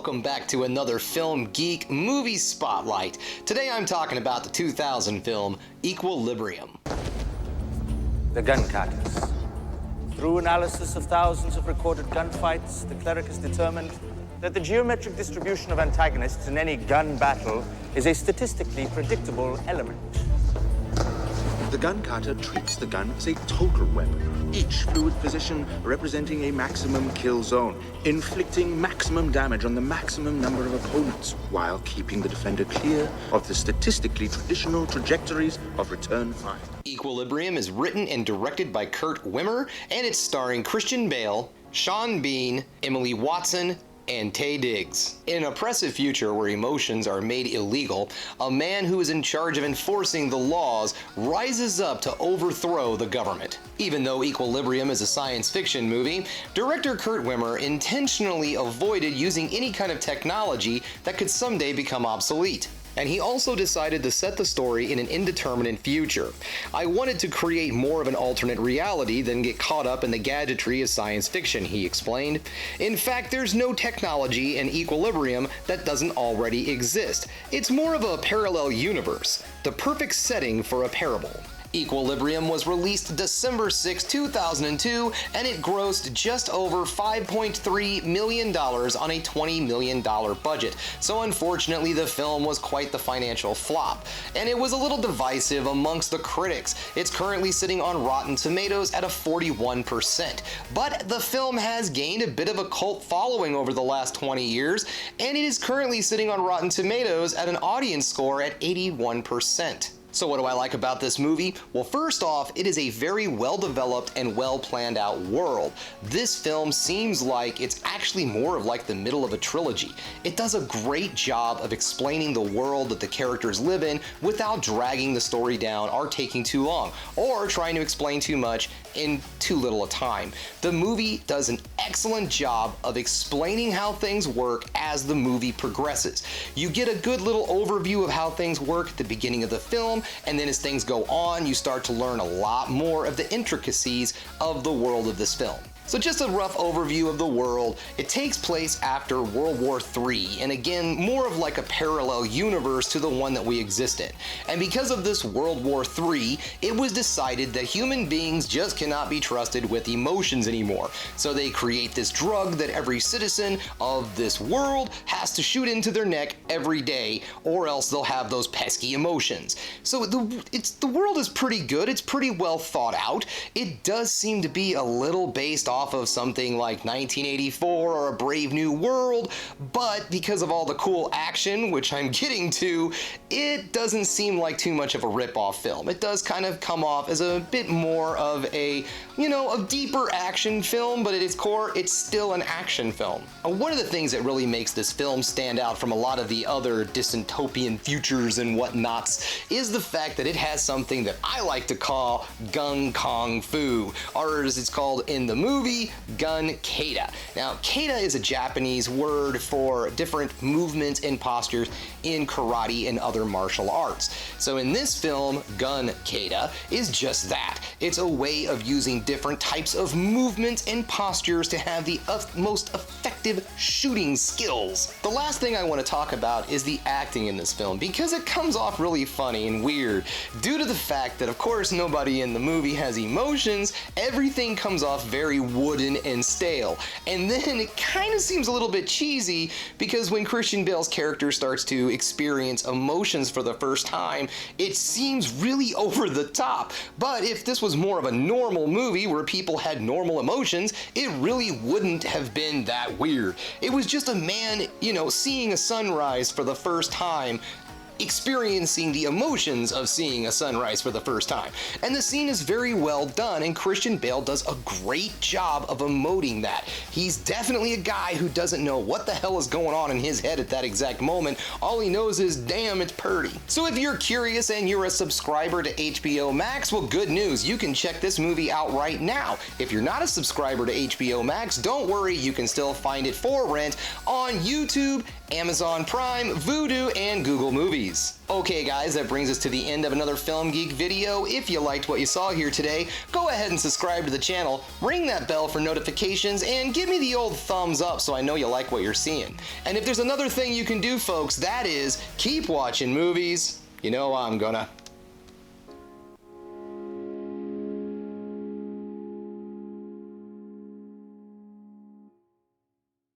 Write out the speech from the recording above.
welcome back to another Film Geek Movie Spotlight. Today I'm talking about the 2000 film Equilibrium. The gun carters. Through analysis of thousands of recorded gunfights, the cleric has determined that the geometric distribution of antagonists in any gun battle is a statistically predictable element. The gun carter treats the gun as a total weapon, each fluid position representing a maximum kill zone, inflicting maximum damage on the maximum number of opponents, while keeping the defender clear of the statistically traditional trajectories of return fire. Equilibrium is written and directed by Kurt Wimmer, and it's starring Christian Bale, Sean Bean, Emily Watson, and Taye Diggs. In an oppressive future where emotions are made illegal, a man who is in charge of enforcing the laws rises up to overthrow the government. Even though Equilibrium is a science fiction movie, director Kurt Wimmer intentionally avoided using any kind of technology that could someday become obsolete. And he also decided to set the story in an indeterminate future. I wanted to create more of an alternate reality than get caught up in the gadgetry of science fiction, he explained. In fact, there's no technology in Equilibrium that doesn't already exist. It's more of a parallel universe, the perfect setting for a parable. Equilibrium was released December 6, 2002, and it grossed just over $5.3 million on a $20 million budget. So unfortunately, the film was quite the financial flop, and it was a little divisive amongst the critics. It's currently sitting on Rotten Tomatoes at a 41%. But the film has gained a bit of a cult following over the last 20 years, and it is currently sitting on Rotten Tomatoes at an audience score at 81%. So what do I like about this movie? Well, first off, it is a very well-developed and well-planned out world. This film seems like it's actually more of like the middle of a trilogy. It does a great job of explaining the world that the characters live in without dragging the story down or taking too long, or trying to explain too much in too little a time. The movie does an excellent job of explaining how things work as the movie progresses. You get a good little overview of how things work at the beginning of the film, and then as things go on, you start to learn a lot more of the intricacies of the world of this film. So just a rough overview of the world. It takes place after World War III, and again, more of like a parallel universe to the one that we exist in. And because of this World War III, it was decided that human beings just cannot be trusted with emotions anymore. So they create this drug that every citizen of this world has to shoot into their neck every day, or else they'll have those pesky emotions. So the world is pretty good. It's pretty well thought out. It does seem to be a little based off of something like 1984 or A Brave New World, but because of all the cool action, which I'm getting to, it doesn't seem like too much of a rip-off film. It does kind of come off as a bit more of a, a deeper action film, but at its core, it's still an action film. One of the things that really makes this film stand out from a lot of the other dystopian futures and whatnots is the fact that it has something that I like to call gun kung fu, or as it's called in the movie, gun kata. Now, kata is a Japanese word for different movements and postures in karate and other martial arts. So in this film, gun kata is just that. It's a way of using different types of movements and postures to have the most effective shooting skills. The last thing I want to talk about is the acting in this film, because it comes off really funny and weird. Due to the fact that, of course, nobody in the movie has emotions, everything comes off very wooden and stale. And then it kind of seems a little bit cheesy, because when Christian Bale's character starts to experience emotions for the first time, it seems really over the top. But if this was more of a normal movie where people had normal emotions, it really wouldn't have been that weird. It was just a man, seeing a sunrise for the first time, experiencing the emotions of seeing a sunrise for the first time. And the scene is very well done, and Christian Bale does a great job of emoting that. He's definitely a guy who doesn't know what the hell is going on in his head at that exact moment. All he knows is, damn, it's purty. So if you're curious and you're a subscriber to HBO Max, well, good news, you can check this movie out right now. If you're not a subscriber to HBO Max, don't worry, you can still find it for rent on YouTube, Amazon Prime, Vudu, and Google Movies. movies. Okay guys, that brings us to the end of another Film Geek video. If you liked what you saw here today, go ahead and subscribe to the channel, ring that bell for notifications, and give me the old thumbs up so I know you like what you're seeing. And if there's another thing you can do, folks, that is keep watching movies. You know I'm gonna.